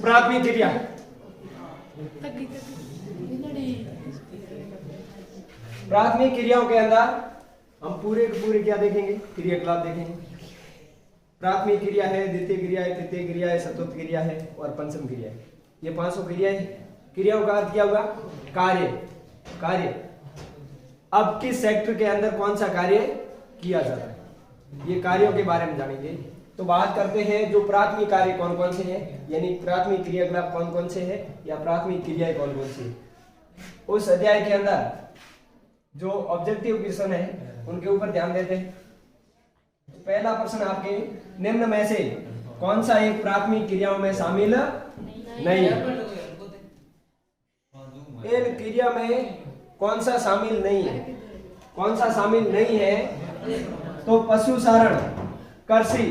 प्राथमिक क्रिया। प्राथमिक क्रियाओं के अंदर हम पूरे के पूरे क्या देखेंगे, क्रियाकलाप देखेंगे। प्राथमिक क्रिया है, द्वितीय क्रिया है, तृतीय क्रिया है, चतुर्थ क्रिया है और पंचम क्रिया है। ये 500 क्रियाएं हैं। क्रियाओं का अर्थ क्या हुआ? कार्य। कार्य अब किस सेक्टर के अंदर कौन सा कार्य किया जाता है, ये कार्यों के बारे में जानेंगे। तो बात करते हैं जो प्राथमिक कार्य कौन कौन से हैं, यानी प्राथमिक क्रियाकलाप कौन कौन से हैं या प्राथमिक क्रियाएं कौन कौन सी है। उस अध्याय के अंदर जो ऑब्जेक्टिव क्वेश्चन है उनके ऊपर ध्यान देते हैं। पहला प्रश्न आपके निम्न में से कौन सा एक प्राथमिक क्रियाओं में शामिल नहीं है? इन क्रिया में कौन सा शामिल नहीं है? कौन सा शामिल नहीं है? तो पशुचारण, कृषि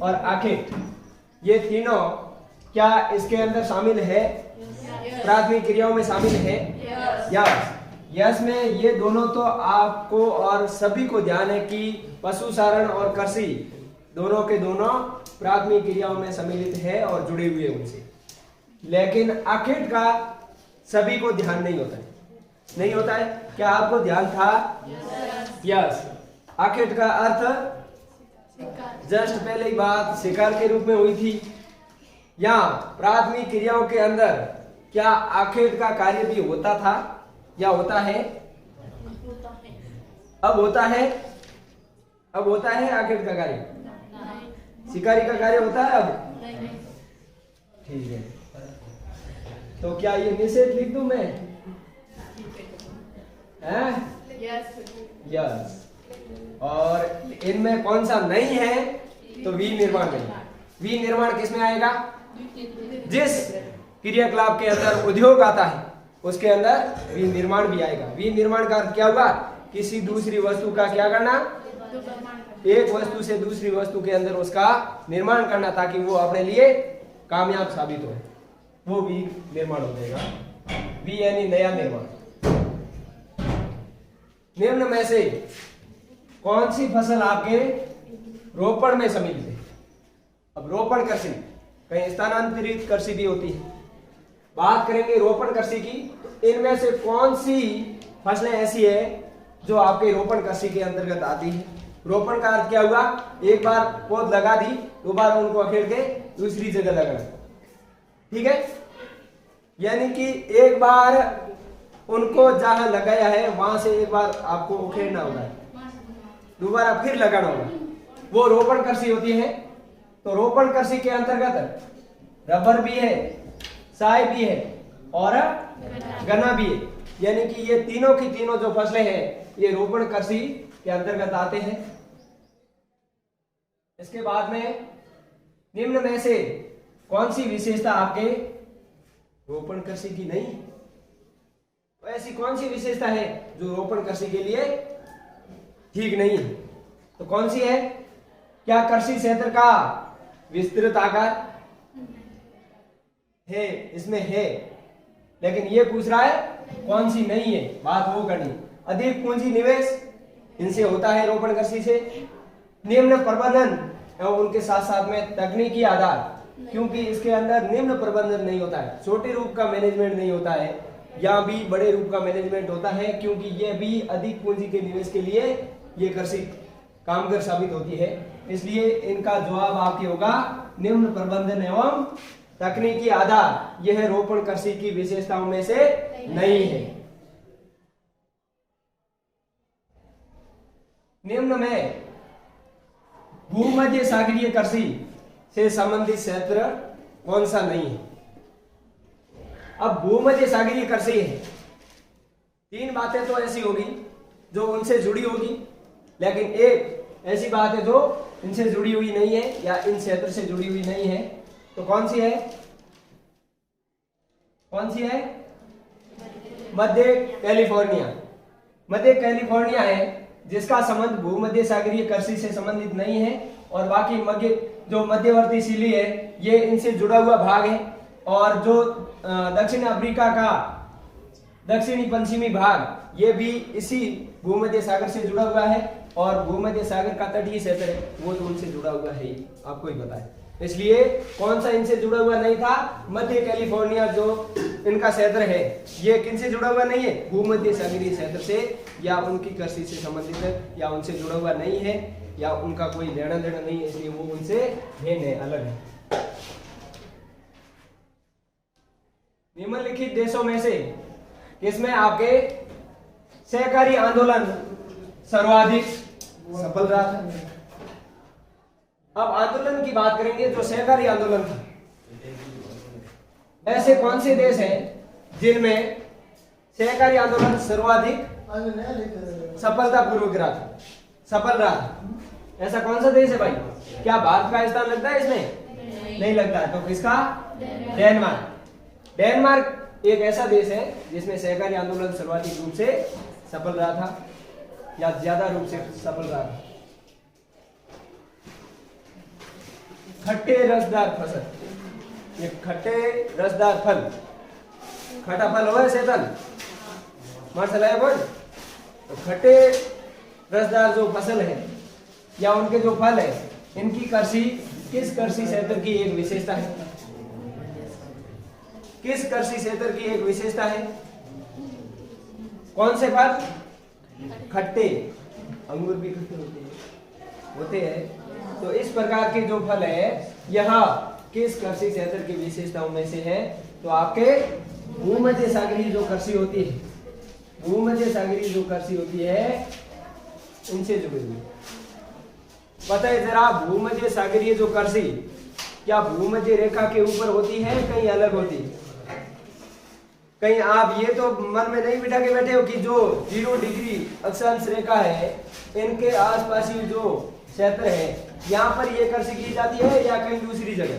और आखेट, ये तीनों क्या इसके अंदर शामिल है? प्राथमिक क्रियाओं में शामिल है। यस में ये दोनों तो आपको और सभी को ध्यान है कि पशुचारण और कृषि दोनों के दोनों प्राथमिक क्रियाओं में सम्मिलित है और जुड़े हुए उनसे। लेकिन आखेट का सभी को ध्यान नहीं होता है। नहीं होता है क्या? आपको ध्यान था? यस। आखेट का अर्थ जस्ट पहले ही बात शिकार के रूप में हुई थी। यहाँ प्राथमिक क्रियाओं के अंदर क्या आखेट का कार्य भी होता था या होता है? अब होता है। अब होता है आखेट का कार्य? शिकारी का कार्य होता है अब? ठीक है, तो क्या ये निषेध लिख दूं मैं? यस। और इनमें कौन सा नहीं है? तो विनिर्माण नहीं। विनिर्माण किस में आएगा? जिस क्रियाकलाप के अंदर उद्योग आता है उसके अंदर विनिर्माण भी आएगा। विनिर्माण का अर्थ क्या हुआ? किसी दूसरी वस्तु का क्या करना? एक वस्तु से दूसरी वस्तु के अंदर उसका निर्माण करना ताकि वो अपने लिए कामयाब साबित हो, वो भी निर्माण हो जाएगा। वी यानी नया निर्माण। निम्न में से कौन सी फसल आपके रोपण में सम्मिलित है? अब रोपण कृषि, कहीं स्थानांतरित कृषि भी होती है। बात करेंगे रोपण कृषि की, तो इनमें से कौन सी फसलें ऐसी है जो आपके रोपण कृषि के अंतर्गत आती है? रोपण का अर्थ क्या हुआ? एक बार पौध लगा दी, दोबारा उनको अखेड़ के दूसरी जगह लगाना। ठीक है, यानी कि एक बार उनको जहां लगाया है वहां से एक बार आपको उखेड़ना होगा, दोबारा फिर लगाना होगा, वो रोपण कृषि होती है। तो रोपण कृषि के अंतर्गत रबर भी है, चाय भी है और गन्ना भी है। यानी कि ये तीनों की तीनों जो फसलें हैं ये रोपण कृषि के अंतर्गत आते हैं। इसके बाद में निम्न में से कौन सी विशेषता आपके रोपण कृषि की नहीं? तो ऐसी कौन सी विशेषता है जो रोपण कृषि के लिए ठीक नहीं है? तो कौन सी है? क्या कृषि क्षेत्र का विस्तृत आकार है? इसमें है, लेकिन ये पूछ रहा है कौन सी नहीं है, बात वो करनी। अधिक पूंजी निवेश इनसे होता है रोपण कृषि से। निम्न प्रबंधन एवं उनके साथ साथ में तकनीकी आधार, क्योंकि इसके अंदर निम्न प्रबंधन नहीं होता है, छोटे रूप का मैनेजमेंट नहीं होता है, या भी बड़े रूप का मैनेजमेंट होता है, क्योंकि ये भी अधिक पूंजी के निवेश के लिए ये कृषि कामगर साबित होती है। इसलिए इनका जवाब आपके होगा निम्न प्रबंधन एवं तकनीकी आधार। यह रोपण कृषि की विशेषताओं में से नहीं है। निम्न में भूमध्य सागरीय कृषि से संबंधित क्षेत्र कौन सा नहीं है? अब भूमध्य सागरीय कृषि है, तीन बातें तो ऐसी होगी जो उनसे जुड़ी होगी, लेकिन एक ऐसी बात है जो इनसे जुड़ी हुई नहीं है या इन क्षेत्र से जुड़ी हुई नहीं है। तो कौन सी है? कौन सी है? मध्य कैलिफोर्निया। मध्य कैलिफोर्निया है जिसका संबंध भूमध्य सागरीय कृषि से संबंधित नहीं है, और बाकी जो मध्यवर्ती शिली है ये इनसे जुड़ा हुआ भाग है, और जो दक्षिण अफ्रीका का दक्षिणी पश्चिमी भाग ये भी इसी भूमध्य सागर से जुड़ा हुआ है, और भूमध्य सागर का तटीय क्षेत्र है वो तो उनसे जुड़ा हुआ है ही, आपको ही पता है। इसलिए कौन सा इनसे जुड़ा हुआ नहीं था? मध्य कैलिफोर्निया जो इनका क्षेत्र है, ये किनसे जुड़ा हुआ नहीं है? भूमध्य सागरीय क्षेत्र से, या उनकी कृषि से संबंधित है, या उनसे जुड़ा हुआ नहीं है, या उनका कोई लेना देना नहीं है, इसलिए वो उनसे भिन्न है, अलग है। निम्नलिखित देशों में से किसमें आपके सहकारी आंदोलन सर्वाधिक सफल रहा था? अब आंदोलन की बात करेंगे, जो सहकारी आंदोलन था, ऐसे कौन से देश हैं जिनमें सहकारी आंदोलन सर्वाधिक सफलतापूर्वक रहा था, सफल रहा था? ऐसा कौन सा देश है भाई? क्या भारत का स्थान लगता है इसमें? नहीं लगता है। तो किसका? डेनमार्क। डेनमार्क एक ऐसा देश है जिसमें सहकारी आंदोलन सर्वाधिक रूप से सफल रहा था, या ज्यादा रूप से सफल रहा था। खट्टे रसदार फसल, ये खट्टे रसदार फल, खट्टा फल हो सेतन मार्शल है बोल। तो खट्टे रसदार जो फसल है या उनके जो फल है, इनकी कृषि किस कृषि क्षेत्र की एक विशेषता है? किस कृषि क्षेत्र की एक विशेषता है? कौन से फल? खट्टे, अंगूर भी खट्टे होते हैं। तो इस प्रकार के जो फल है, यह किस कृषि क्षेत्र की विशेषताओं में से है? तो आपके भूमध्य सागरीय जो कृषि होती है, भूमध्य सागरीय जो कृषि होती है, इनसे जुड़ी हुई। पता है जरा, भूमध्य सागरीय जो कृषि क्या भूमध्य रेखा के ऊपर होती है, कहीं अलग होती है? कहीं आप ये तो मन में नहीं बिठा के बैठे हो कि जो 0 डिग्री अक्षांश रेखा है, इनके आसपास ही जो क्षेत्र है, यहाँ पर ये कृषि की जाती है, या कहीं दूसरी जगह?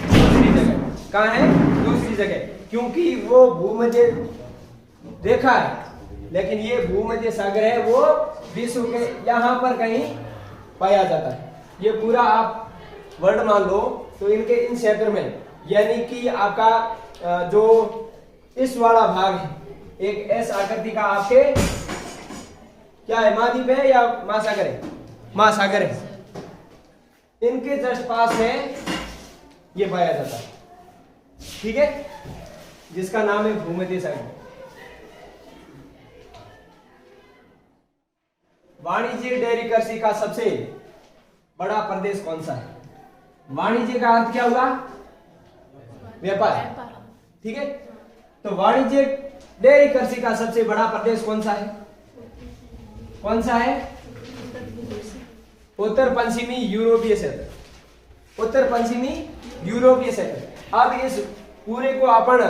दूसरी जगह। कहाँ है? दूसरी जगह। क्योंकि वो भूमध्य रेखा है, लेकिन ये भूमध्य सागर है, वो विश्व के यहाँ पर कहीं पाया जाता है। ये पूरा आप वर्ल्ड मान लो तो इनके इन क्षेत्र में, यानी कि आपका जो इस वाला भाग है, एक एस आकृति का आपके क्या है? महाद्वीप है या महासागर है? महासागर है। इनके जस्ट पास में ये पाया जाता है, ठीक है, जिसका नाम है भूमध्य सागर। वाणिज्य डेयरी कृषि का सबसे बड़ा प्रदेश कौन सा है? वाणिज्य का अर्थ क्या हुआ? व्यापार, ठीक है। तो वाणिज्य डेयरी कृषि का सबसे बड़ा प्रदेश कौन सा है? कौन सा है? उत्तर पश्चिमी यूरोपीय क्षेत्र, उत्तर पश्चिमी यूरोपीय क्षेत्र। अब इस पूरे को अपन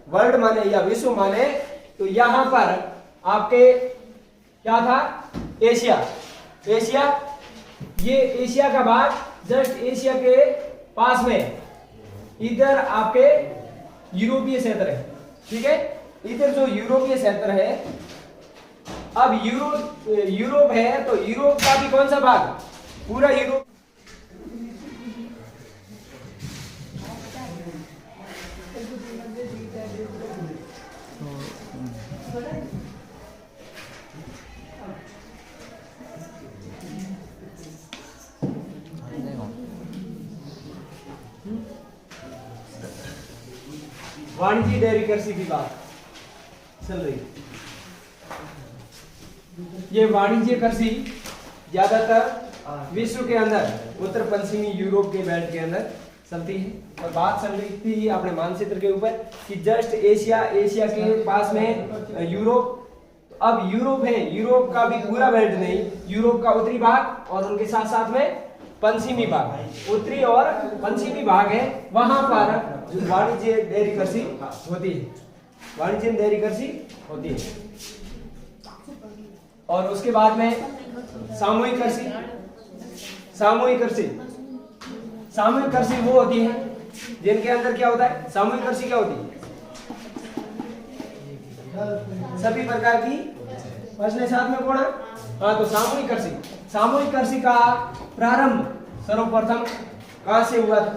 वर्ल्ड माने या विश्व माने, तो यहां पर आपके क्या था? एशिया। एशिया, ये एशिया का भाग जस्ट एशिया के पास में, इधर आपके यूरोपीय क्षेत्र है, ठीक है। इधर जो यूरोपीय क्षेत्र है, अब यूरोप है, तो यूरोप का भी कौन सा भाग? पूरा यूरोप। वाणिज्य डेयरी कृषि की बात चल रही है। ये वाणिज्य कृषि ज्यादातर विश्व के अंदर उत्तर पश्चिमी यूरोप के बेल्ट के अंदर चलती है। और बात चल रही थी अपने मानचित्र के ऊपर कि जस्ट एशिया के पास में यूरोप। तो अब यूरोप है, यूरोप का भी पूरा बेल्ट नहीं, यूरोप का उत्तरी भाग और उनके साथ साथ में पश्चिमी भाग, उत्तरी और पश्चिमी भाग है, वहां पर वाणिज्य डेयरी कृषि होती है, वाणिज्य डेयरी कृषि होती है। और उसके बाद में सामूहिक कृषि। सामूहिक कृषि, सामूहिक कृषि वो होती है जिनके अंदर क्या होता है? सामूहिक कृषि क्या होती है? सभी प्रकार की फसलें साथ में बोना। हाँ, तो सामूहिक कृषि, सामूहिक कृषि का प्रारंभ सर्वप्रथम कहां से हुआ था?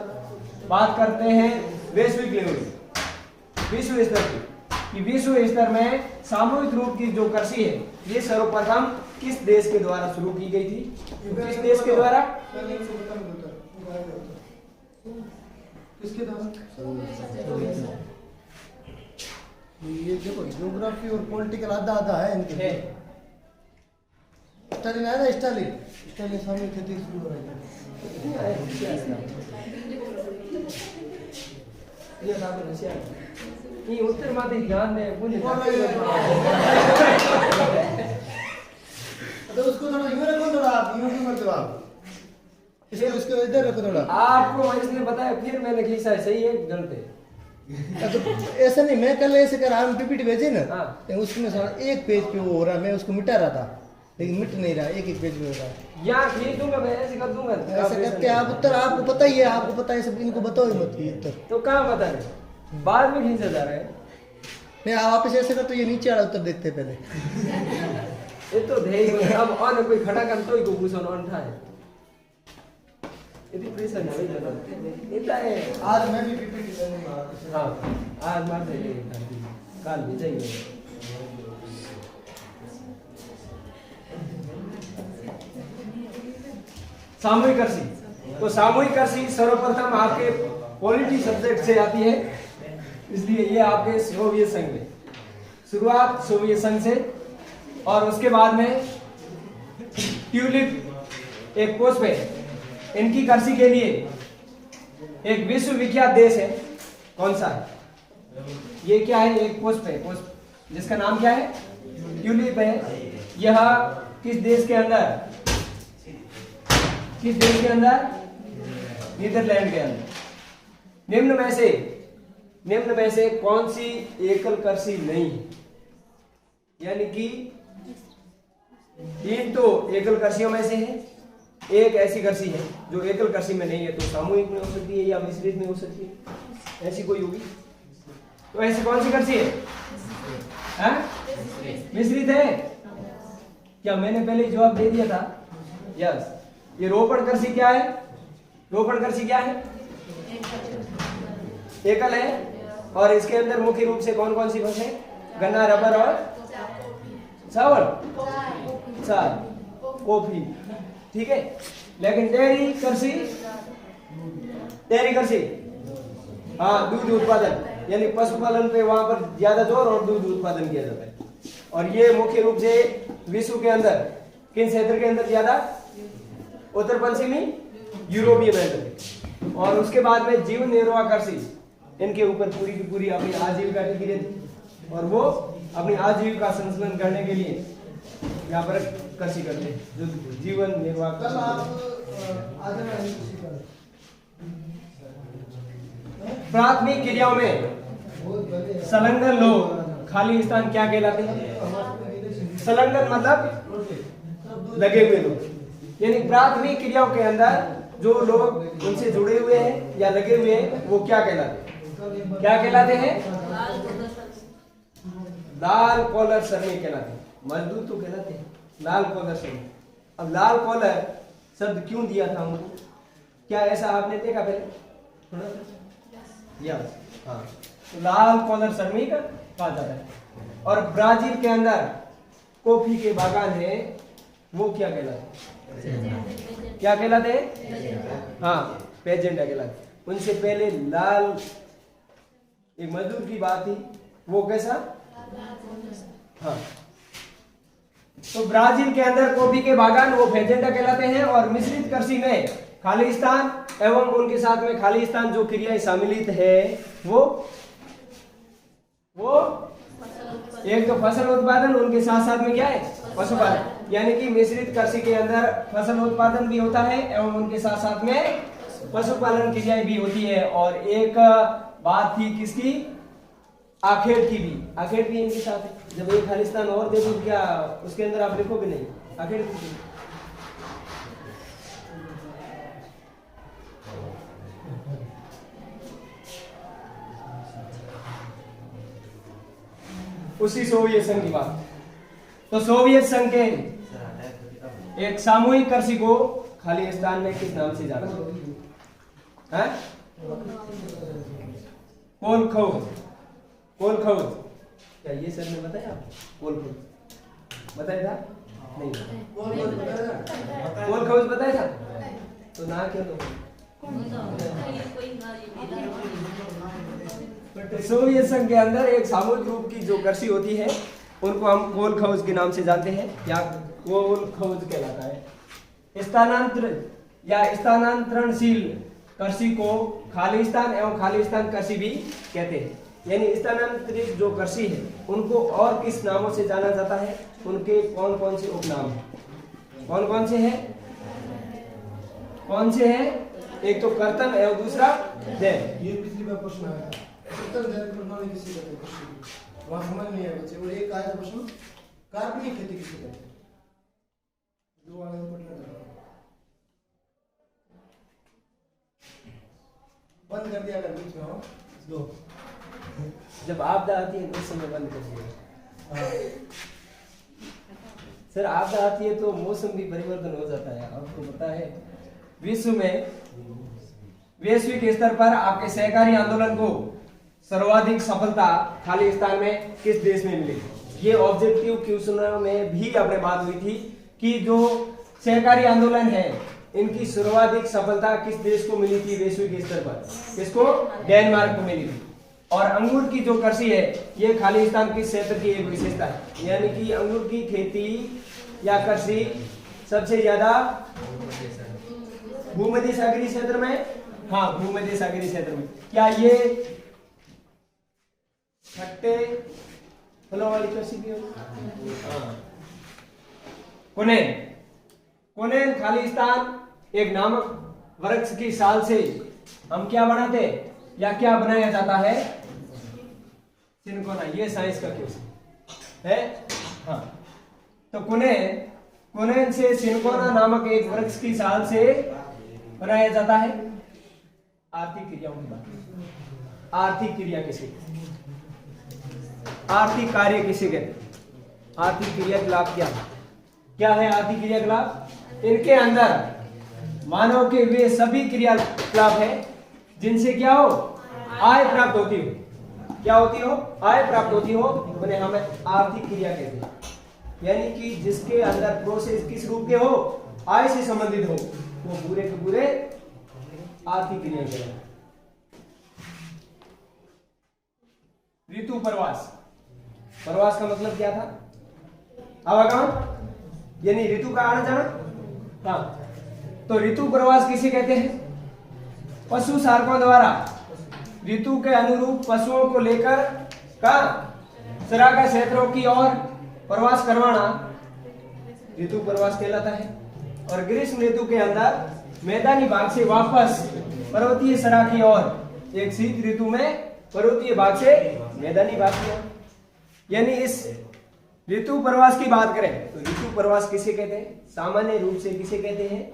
बात करते हैं वैश्विक लेवल, विश्व स्तर की, कि विश्व स्तर में सामूहिक रूप की जो कृषि है, ये सर्वप्रथम किस देश के द्वारा शुरू की गई थी? किस देश के द्वारा? किसके द्वारा? ये देखो ज्योग्राफी और पॉलिटिकल आधा आधा है इनके। स्टालिन आया था, स्टालिन सामने खेती शुरू हो रही है। ये उत्तर माते ध्यान दे बोले तो उसको थोड़ा यूं रखो, थोड़ा आप यूं क्यों करते हो आप? इसको इधर रखो थोड़ा। आपको इसने बताया फिर मैंने खींचा है, सही है गलत है? तो ऐसा नहीं, मैं कल ऐसे कर हम पीपीटी भेजे ना, हाँ। तो उसमें सारा एक पेज पे वो हो रहा है, मैं उसको मिटा रहा था लेकिन मिट नहीं रहा, एक एक पेज पे हो रहा है। यहाँ खींच दूंगा मैं, ऐसे कर दूंगा ऐसे करके आप उत्तर, आपको पता ही है, आपको पता है सब, इनको बताओ ही मत ये उत्तर। तो कहाँ बता रहे, बाद में खींचा जा रहा है। नहीं आप वापस ऐसे कर तो ये नीचे वाला उत्तर देखते हैं पहले। ये तो ध्येय अब और कोई खड़ा कर तो ही को पूछो ना अंठा है। यदि प्रेशर नहीं जाता इतना है। आज मैं भी पीपीटी करूंगा। हाँ आज मार देंगे, काल भेजेंगे। सामूहिक कृषि, तो सामूहिक कृषि सर्वप्रथम आपके पॉलिटी सब्जेक्ट से आती है, इसलिए ये आपके सोवियत संघ में शुरुआत सोवियत संघ से, और उसके बाद में ट्यूलिप एक पुष्प है, इनकी कृषि के लिए एक विश्वविख्यात देश है, कौन सा है? ये क्या है? एक पुष्प है, पुष्प जिसका नाम क्या है? ट्यूलिप है। यह किस देश के अंदर, किस देश के अंदर? नीदरलैंड के अंदर। निम्न में से कौन सी एकल कृषि नहीं है? यानी कि 3 तो एकल कृषियों में से है, एक ऐसी कृषि है जो एकल कृषि में नहीं है, तो सामूहिक में हो सकती है या मिश्रित में हो सकती है, ऐसी कोई होगी। तो ऐसी कौन सी कृषि है? मिश्रित है। क्या मैंने पहले जवाब दे दिया था? यस। ये रोपण कृषि क्या है? रोपण कृषि क्या है? एकल है, और इसके अंदर मुख्य रूप से कौन कौन सी फसलें? गन्ना, रबर और चावल, चाय, कॉफी, ठीक है। लेकिन डेयरी कृषि हाँ, दूध उत्पादन यानी पशुपालन पे वहां पर ज्यादा जोर और दूध उत्पादन किया जाता है, और ये मुख्य रूप से विश्व के अंदर किन क्षेत्र के अंदर ज्यादा? उत्तर पश्चिमी यूरोपीय बेल्ट। और उसके बाद में जीवन निर्वाह कृषि, इनके ऊपर पूरी की पूरी अपनी आजीविका टिकी रहती, और वो अपनी आजीविका संचालन करने के लिए यहाँ पर कृषि करते हैं, जो जीवन निर्वाह। प्राथमिक क्रियाओं में संलग्न लोग खाली स्थान क्या कहलाते हैं? संलग्न मतलब लगे हुए लोग, यानी प्राथमिक क्रियाओं के अंदर जो लोग उनसे जुड़े हुए हैं या लगे हुए हैं वो क्या कहलाते हैं? क्या कहलाते हैं? लाल कॉलर श्रमिक कहलाते हैं। मजदूर तो कहलाते हैं, लाल कॉलर श्रमिक। अब लाल कॉलर शब्द क्यों दिया था उनको? क्या ऐसा आपने देखा पहले? यस, हाँ। तो लाल कॉलर श्रमिक कहा जाता है। और ब्राजील के अंदर कॉफी के बागान है, वो क्या कहलाते हैं? क्या कहलाते हैं? हाँ, पेजेंडा कहलाते। उनसे पहले लाल एक मजदूर की बात थी, वो कैसा? हाँ। तो ब्राजील के अंदर कॉफी के बागान वो फेजेंडा कहलाते हैं, और मिश्रित कृषि में खालिस्तान एवं उनके साथ में खालिस्तान जो क्रियाएं सम्मिलित है वो एक तो फसल उत्पादन, उनके साथ साथ में क्या है? पशुपालन। यानी कि मिश्रित कृषि के अंदर फसल उत्पादन भी होता है एवं उनके साथ साथ में पशुपालन क्रियाएं भी होती है। और एक बात थी किसकी? आखेट की भी। आखेट भी इनके साथ है। जब एक खालिस्तान और देखो, क्या उसके अंदर आप लिखोगे नहीं? आखेट की उसी सोवियत संघ की बात। तो सोवियत संघ के एक सामूहिक कृषि को खालिस्तान में किस नाम से जाना है? कोलखौज। क्या ये सर ने बताया? कोलखौज बताया था? नहीं, कोलखौज बताया था। तो ना क्या? तो सोवियत संघ के अंदर एक सामूहिक रूप की जो कृषि होती है उनको हम कोलखौज के नाम से जानते हैं, या कोलखौज कहलाता है। स्थानांतरणशील कृषि को खालिस्तान एवं खालिस्तान कृषि भी कहते हैं। यानी स्थानांतरित जो कृषि है उनको और किस नामों से जाना जाता है, उनके कौन कौन से उपनाम है, कौन कौन से हैं, कौन से हैं? एक तो कर्तन एवं दूसरा दैन। ये पिछली बार प्रश्न आया था, कर्तन दैन प्रणाली किसे कहते हैं कृषि की? वहाँ समझ नहीं आया बच्चे। और एक आया था प्रश्न, कार्बनिक खेती किसे कहते हैं? दो वाले में पढ़ना था, बंद कर दिया अगर बीच में हो दो। जब आपदा आती है उस समय बंद कर दिया। सर आपदा आती है तो मौसम भी परिवर्तन हो जाता है, आपको पता है। विश्व में वैश्विक स्तर पर आपके सहकारी आंदोलन को सर्वाधिक सफलता खालिस्तान में किस देश में मिली? ये ऑब्जेक्टिव क्वेश्चन में भी आपने बात हुई थी कि जो सहकारी आंदोलन है इनकी सर्वाधिक सफलता किस देश को मिली थी वैश्विक स्तर पर? किसको? डेनमार्क को मिली थी। और अंगूर की जो कृषि है ये खालिस्तान के क्षेत्र की एक विशेषता है, यानी कि अंगूर की खेती या कृषि सबसे ज्यादा भूमध्य सागरीय क्षेत्र में, हाँ भूमध्य सागरीय क्षेत्र में। क्या ये खट्टे फलों वाली कृषि भी होगी? हाँ। कोनेन खालिस्तान एक नामक वृक्ष की साल से हम क्या बनाते या क्या बनाया जाता है? सिनकोना। ये साइंस का क्वेश्चन है। हाँ तो कोनेन से सिनकोना नामक एक वृक्ष की साल से बनाया जाता है। आर्थिक क्रियाओं की बात। आर्थिक क्रिया किसे, आर्थिक कार्य किसे कहते हैं? आर्थिक क्रियाकलाप क्या है? क्या है आर्थिक क्रियाकलाप? इनके अंदर मानव के वे सभी क्रियाकलाप है जिनसे क्या हो? आय प्राप्त होती हो। क्या होती हो? आय प्राप्त होती हो, उन्हें हमें आर्थिक क्रिया कहते हैं। यानी कि जिसके अंदर प्रोसेस किस रूप के हो? आय से संबंधित हो, वो पूरे के पूरे आर्थिक क्रिया कहते हैं। ऋतु प्रवास। प्रवास का मतलब क्या था? आवागमन, यानी ऋतु का आना जाना। हाँ तो ऋतु प्रवास किसे कहते हैं? पशु सारकों द्वारा ऋतु के अनुरूप पशुओं को लेकर सरागा क्षेत्रों की ओर प्रवास करवाना ऋतु प्रवास कहलाता है। और ग्रीष्म ऋतु के अंदर मैदानी भाग से वापस पर्वतीय सरा की ओर, एक शीत ऋतु में पर्वतीय भाग से मैदानी भाग की ओर। यानी इस ऋतु प्रवास की बात करें तो ऋतु प्रवास किसे कहते हैं? सामान्य रूप से किसे कहते हैं?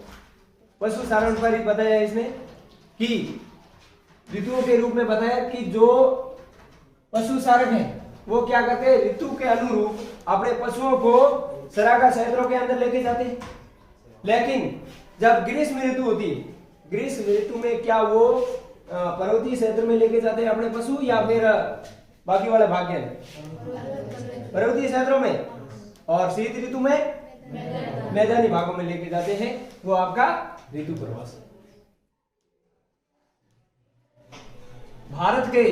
पशु सारण पर ही बताया इसने कि ऋतुओं के रूप में बताया कि जो पशु सारक है वो क्या करते हैं? ऋतु के अनुरूप अपने पशुओं को सरागा क्षेत्रों के अंदर लेके जाते हैं। लेकिन जब ग्रीष्म ऋतु होती है, ग्रीष्म ऋतु में क्या वो पर्वतीय क्षेत्र में लेके जाते हैं अपने पशु, या फिर बाकी वाले भाग के पर्वतीय क्षेत्रों में? और शीत ऋतु में मैदानी भागों में लेके जाते हैं, वो आपका ऋतु प्रवास। भारत के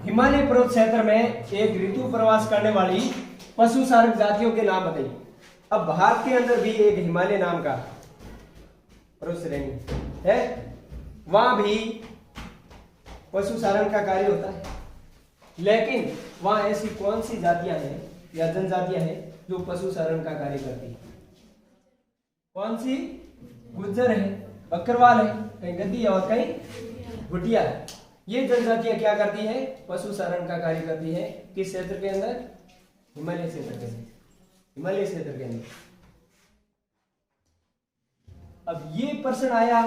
हिमालय पर्वत क्षेत्र में एक ऋतु प्रवास करने वाली पशु सारक जातियों के नाम बताइए। अब भारत के अंदर भी एक हिमालय नाम का पर्वत श्रेणी है, वहां भी पशु सारण का कार्य होता है। लेकिन वहां ऐसी कौन सी जातियां हैं या जनजातियां हैं जो पशु सारण का कार्य करती है? कौन सी? गुज्जर है, बकरवाल है, कहीं गद्दी है और कहीं भुटिया है। ये जनजातियां क्या करती है? पशु सारण का कार्य करती है। किस क्षेत्र के अंदर? हिमालय क्षेत्र के अंदर। हिमालय क्षेत्र के अंदर। अब ये प्रश्न आया,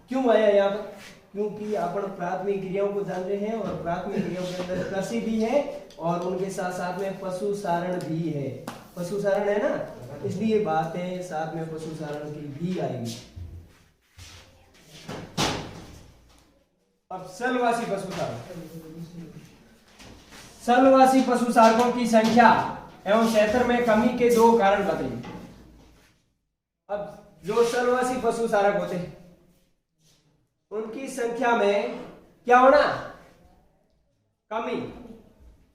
क्यों आया यहाँ पर? क्योंकि अपन प्राथमिक क्रियाओं को जान रहे हैं और प्राथमिक क्रियाओं के अंदर कृषि भी है और उनके साथ साथ में पशु सारण भी है। पशु सारण है ना, इसलिए बातें साथ में पशु सारण की भी आएगी। अब स्थलवासी पशु सारक। स्थलवासी पशु सारकों की संख्या एवं क्षेत्र में कमी के दो कारण बताइए। अब जो स्थलवासी पशु सारक होते हैं उनकी संख्या में क्या होना, कमी।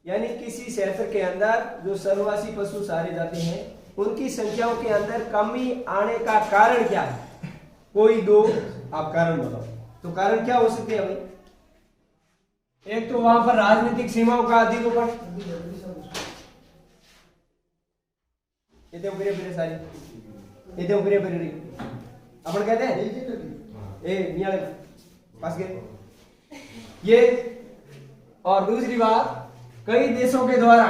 यानी किसी क्षेत्र के अंदर जो सर्ववासी पशु सारे जाते हैं उनकी संख्याओं के अंदर कमी आने का कारण क्या है, कोई दो आप कारण बताओ। तो कारण क्या हो सकते हैं भाई, एक तो वहां पर राजनीतिक सीमाओं का अधिरोपण, अपन कहते हैं पास गए ये। और दूसरी बात, कई देशों के द्वारा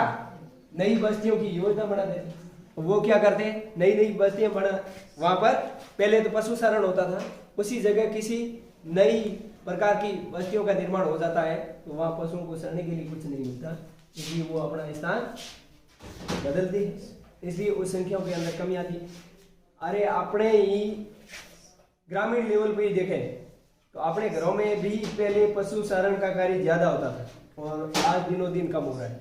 नई बस्तियों की योजना बनाते थे। वो क्या करते हैं, नई नई बस्तियां बना, वहां पर पहले तो पशु शरण होता था, उसी जगह किसी नई प्रकार की बस्तियों का निर्माण हो जाता है, तो वहां पशुओं को चरने के लिए कुछ नहीं मिलता, इसलिए वो अपना स्थान बदलते, इसलिए उस संख्याओं के अंदर कमी आती है। अरे अपने ही ग्रामीण लेवल पे ही देखें तो अपने घरों में भी पहले पशु चारण का कार्य ज्यादा होता था और आज दिनों दिन कम हो रहा है।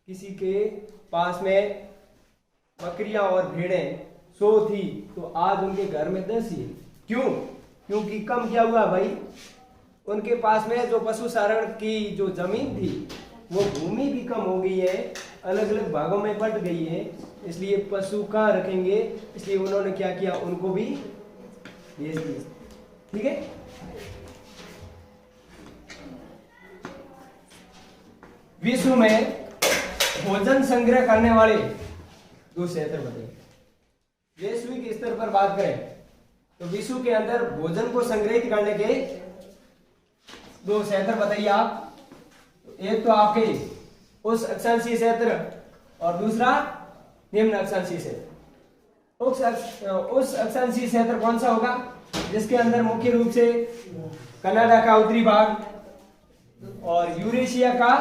किसी के पास में बकरियां और भेड़ें 100 थी तो आज उनके घर में 10 ही। क्यों? क्योंकि कम क्या हुआ भाई, उनके पास में जो पशु चारण की जो जमीन थी वो भूमि भी कम हो गई है, अलग अलग भागों में बंट गई है, इसलिए पशु कहाँ रखेंगे, इसलिए उन्होंने क्या किया, उनको भी भेज दिया। ठीक है, विश्व में भोजन संग्रह करने वाले दो क्षेत्र बताइए। वैश्विक स्तर पर बात करें तो विश्व के अंदर भोजन को संग्रहित करने के दो क्षेत्र बताइए आप। एक तो आपके उस अक्षांशीय क्षेत्र और दूसरा निम्न अक्षांशीय क्षेत्र। उस अक्षांशीय क्षेत्र कौन सा होगा, जिसके अंदर मुख्य रूप से कनाडा का उत्तरी भाग और यूरेशिया का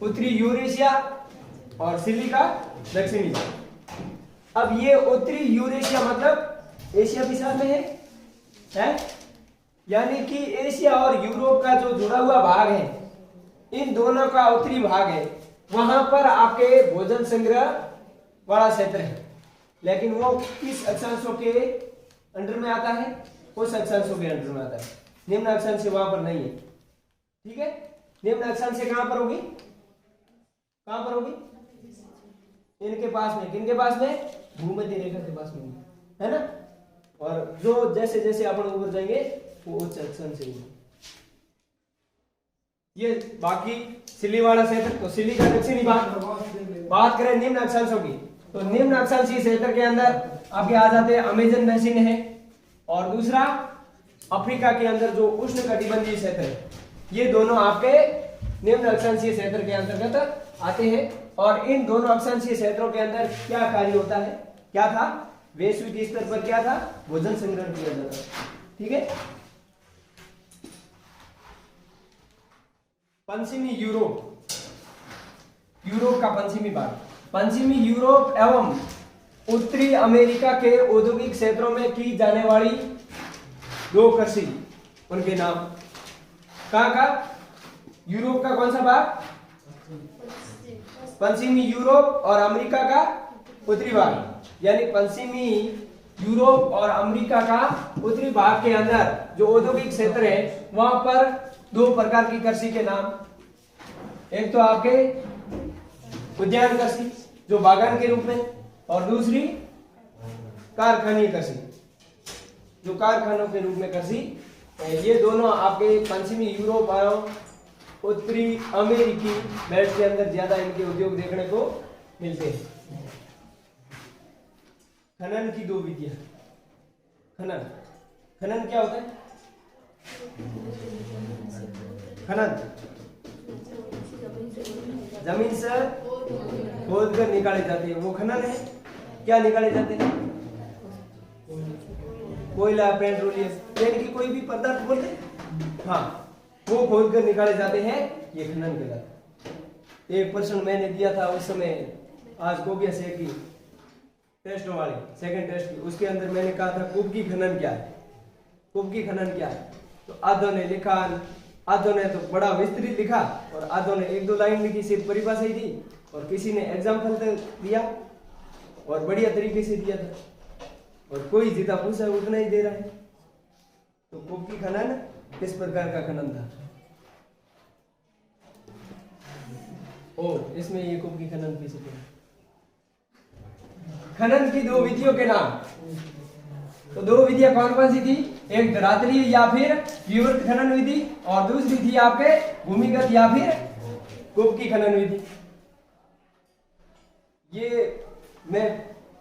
उत्तरी यूरेशिया और चिली का दक्षिणी भाग। अब ये उत्तरी यूरेशिया मतलब एशिया भी साथ में है? यानी कि एशिया और यूरोप का जो जुड़ा हुआ भाग है, इन दोनों का उत्तरी भाग है, वहां पर आपके भोजन संग्रह बड़ा क्षेत्र है, लेकिन वो किस अक्षांशों के अंडर में आता है, उस अक्षांशों के अंडर में आता है। निम्न अक्षांश वहां पर नहीं है। ठीक है, निम्न अक्षांश कहां पर होगी, कहां पर होगी, इनके पास में, किनके पास में, भूमध्य रेखा के पास में, है ना। और जो जैसे जैसे अपन ऊपर जाएंगे वो उच्च अक्षांश से होगी। ये बाकी सिली वाला क्षेत्र, तो सिली का दक्षिणी भाग। बात करें निम्न अक्षांशों की, तो निम्न अक्षांशीय क्षेत्र के अंदर आपके आ जाते हैं अमेजन बेसिन है, और दूसरा अफ्रीका के अंदर जो उष्ण कटिबंधीय क्षेत्र है, ये दोनों आपके निम्न अक्षांशीय क्षेत्र के अंतर्गत आते हैं। और इन दोनों अक्षांशीय क्षेत्रों के अंदर क्या कार्य होता है, क्या था, वैश्विक स्तर पर क्या था, भोजन संग्रह किया जाता है। ठीक है, पश्चिमी यूरोप, यूरोप का पश्चिमी भाग, पश्चिमी यूरोप एवं उत्तरी अमेरिका के औद्योगिक क्षेत्रों में की जाने वाली दो कृषि, उनके नाम। कहां का, यूरोप का कौन सा भाग, पश्चिमी यूरोप और अमेरिका का उत्तरी भाग। यानी पश्चिमी यूरोप और अमेरिका का उत्तरी भाग के अंदर जो औद्योगिक क्षेत्र है, वहां पर दो प्रकार की कृषि के नाम। एक तो आपके उद्यान कृषि जो बागान के रूप में, और दूसरी कारखानी कृषि जो कारखानों के रूप में कृषि। ये दोनों आपके पश्चिमी यूरोप और उत्तरी अमेरिकी बेल्ट के अंदर ज्यादा इनके उद्योग देखने को मिलते हैं। खनन की दो विधियां। खनन, खनन क्या होता है, खनन जमीन से खोद कर निकाले जाते हैं, वो खनन है। क्या निकाले जाते हैं, कोयला, पेट्रोलियम, यानी कि कोई भी पदार्थ बोलते हैं, हाँ, वो खोद कर निकाले जाते हैं, ये खनन कहलाता है। एक प्रश्न मैंने दिया था उस समय, आज गोबिया से की टेस्टों वाले सेकंड टेस्ट की, उसके अंदर मैंने कहा था कुबकी खनन क्या है, कुबकी खनन क्या है। तो आधों ने लिखा, आधों ने तो बड़ा विस्तृत लिखा और आधों ने एक दो लाइन लिखी, सिर्फ परिभाषा ही थी, और किसी ने एग्जाम्पल दिया और बढ़िया तरीके से दिया था, और कोई जितना पूछा उतना ही दे रहा है। तो कुबकी खनन किस प्रकार का खनन था? ओ, इसमें ये कुंभ की खनन की सिद्धि। खनन की दो विधियों के नाम। तो दो विधियां कौन कौन सी थी? एक धरातलीय या फिर विवृत खनन विधि, और दूसरी थी आपके भूमिगत या फिर कुंभ की खनन विधि। ये मैं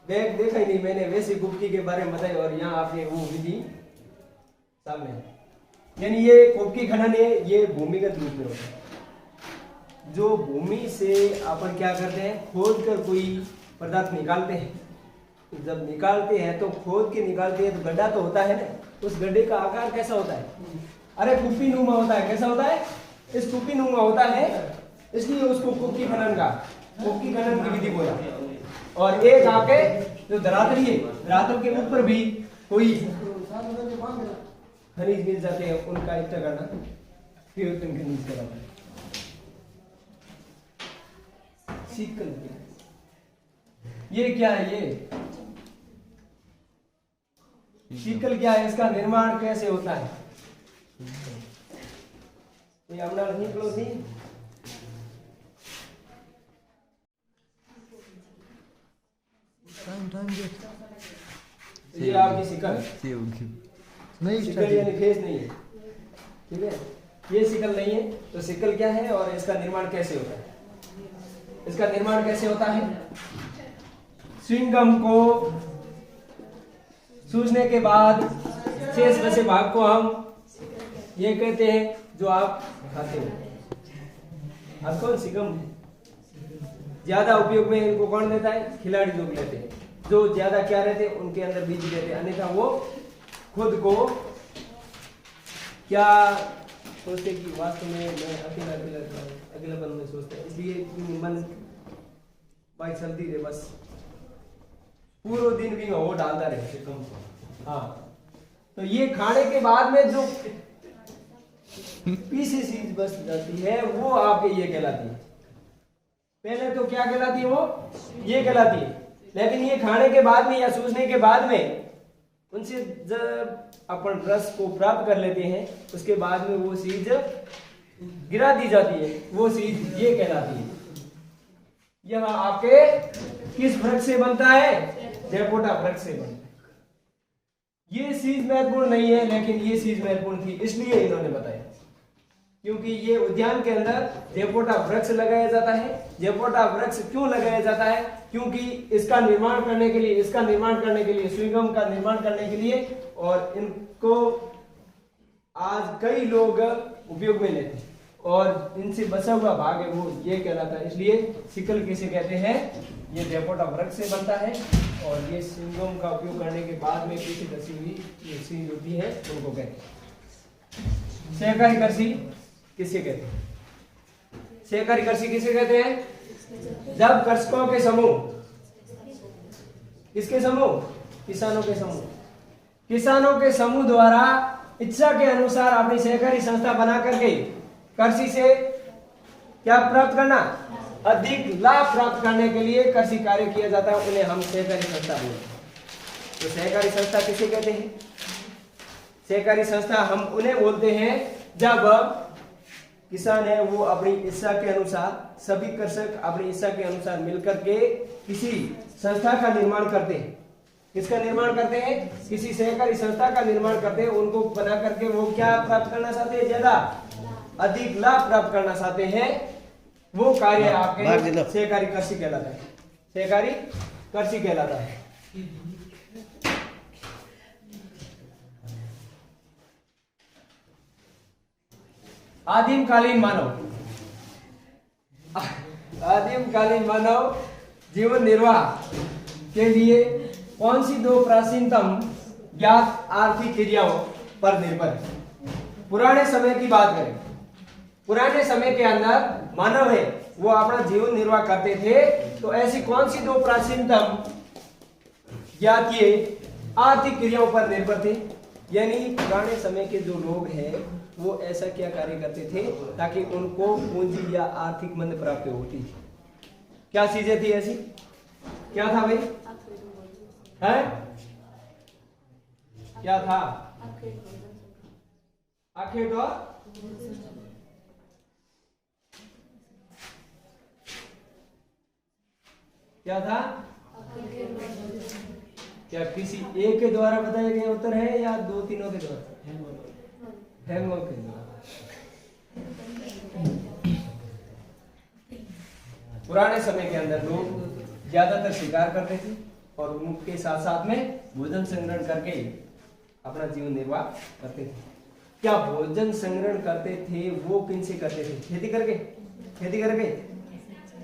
बैग देखा ही नहीं मैंने, वैसे गुप्ती के बारे में बताया और यहाँ आपने वो विधि सामने है। यानी ये कुंभ की खनन है, ये भूमिगत रूप में होता है। जो भूमि से अपन क्या करते हैं, खोद कर कोई पदार्थ निकालते हैं। जब निकालते हैं तो खोद के निकालते हैं तो गड्ढा तो होता है ना, उस गड्ढे का आकार कैसा होता है? अरे कुप्पी नुमा होता है। कैसा होता है? इस कुप्पी नुमा होता है, इसलिए उसको कुंभ की खनन का कुंभ की खनन की विधि बोला। और एक आपके जो धरातल है, धरातल के ऊपर भी कोई खनिज मिल जाते हैं, उनका इकट्ठा करना फिर खनिज कहलाता है। सीकल ये क्या है? ये सीकल क्या है? इसका निर्माण कैसे होता है? ये हमने नहीं क्लोज थी। ये आपकी सिकल नहीं, सिकल यानी फेस नहीं है, ठीक है? ये सिकल नहीं है, तो सिकल क्या है और इसका निर्माण कैसे होता है? इसका निर्माण कैसे होता है? स्विंगम को सूजने के बाद शेष बचे भाग को हम ये कहते हैं जो आप खाते हो। अब कौन सिकम ज्यादा उपयोग में इनको कौन लेता है? खिलाड़ी लोग लेते हैं, जो ज्यादा क्या रहते हैं उनके अंदर बीज रहते हैं, अन्यथा वो खुद को क्या सोचते कि वास्तव में मैं अकेला अकेलापन में सोचता है, इसलिए मन बाइक चलती रहे, बस पूरा दिन भी वो डालता रहे सिकम को। हाँ, तो ये खाने के बाद में जो पीसी चीज बच जाती है वो आपके ये कहलाती है। पहले तो क्या कहलाती है? वो ये कहलाती है। लेकिन ये खाने के बाद में या सूजने के बाद में उनसे जब अपन रस को प्राप्त कर लेते हैं, उसके बाद में वो चीज गिरा दी जाती है, वो चीज ये कहलाती है। यह आपके किस वृक्ष से बनता है? जयपोटा वृक्ष से बनता है। ये चीज महत्वपूर्ण नहीं है, लेकिन ये चीज महत्वपूर्ण थी, इसलिए इन्होंने बताया, क्योंकि ये उद्यान के अंदर जयपोटा वृक्ष लगाया जाता है। जयपोटा वृक्ष क्यों लगाया जाता है? क्योंकि इसका निर्माण करने के लिए, स्विंगम का निर्माण करने के लिए, और इनको आज कई लोग उपयोग में लेते हैं, और इनसे बचा हुआ भाग है वो ये कहलाता है। इसलिए सिकल किसे कहते हैं? ये जयपोटा वृक्ष से बनता है, और ये स्विंगम का उपयोग करने के बाद में किसी कसी हुई ये चीज होती है, उनको कहते हैं। सहकारी कृषि किसे कहते हैं? सहकारी कृषि किसे कहते हैं? जब कृषकों के समूह, किसके समूह? किसानों के समूह, किसानों के समूह द्वारा इच्छा के अनुसार अपनी सहकारी संस्था बना करके कृषि से क्या प्राप्त करना? अधिक लाभ प्राप्त करने के लिए कृषि कार्य किया जाता है, उन्हें हम सहकारी संस्था बोलते हैं। तो सहकारी संस्था किसे कहते हैं? सहकारी संस्था हम उन्हें बोलते हैं जब किसान है वो अपनी इच्छा के अनुसार, सभी कृषक अपनी इच्छा के अनुसार मिलकर के किसी संस्था का निर्माण करते हैं। किसका निर्माण करते हैं? किसी सहकारी संस्था का निर्माण करते हैं। उनको बना करके वो क्या प्राप्त करना चाहते हैं? ज्यादा अधिक लाभ प्राप्त करना चाहते हैं। वो कार्य आपके सहकारी कृषि कहलाता है। सहकारी कृषि कहलाता है। आदिमकालीन मानव जीवन निर्वाह के लिए कौन सी दो प्राचीनतम ज्ञात आर्थिक क्रियाओं पर निर्भर है? पुराने समय की बात करें, पुराने समय के अंदर मानव है वो अपना जीवन निर्वाह करते थे, तो ऐसी कौन सी दो प्राचीनतम ज्ञात आर्थिक क्रियाओं पर निर्भर थे? यानी पुराने समय के जो लोग हैं वो ऐसा क्या कार्य करते थे ताकि उनको पूंजी या आर्थिक मंद प्राप्त होती थी? क्या चीजें थी ऐसी? क्या था भाई? है क्या था? आखेट और क्या था? क्या किसी एक के द्वारा बताया गया उत्तर है या दो तीनों के द्वारा? हैंगओवर के द्वारा। पुराने समय के अंदर लोग ज्यादातर शिकार करते थे और उनके साथ साथ में भोजन संग्रहण करके अपना जीवन निर्वाह करते थे। क्या भोजन संग्रहण करते थे वो किन से करते थे? खेती करके? खेती करके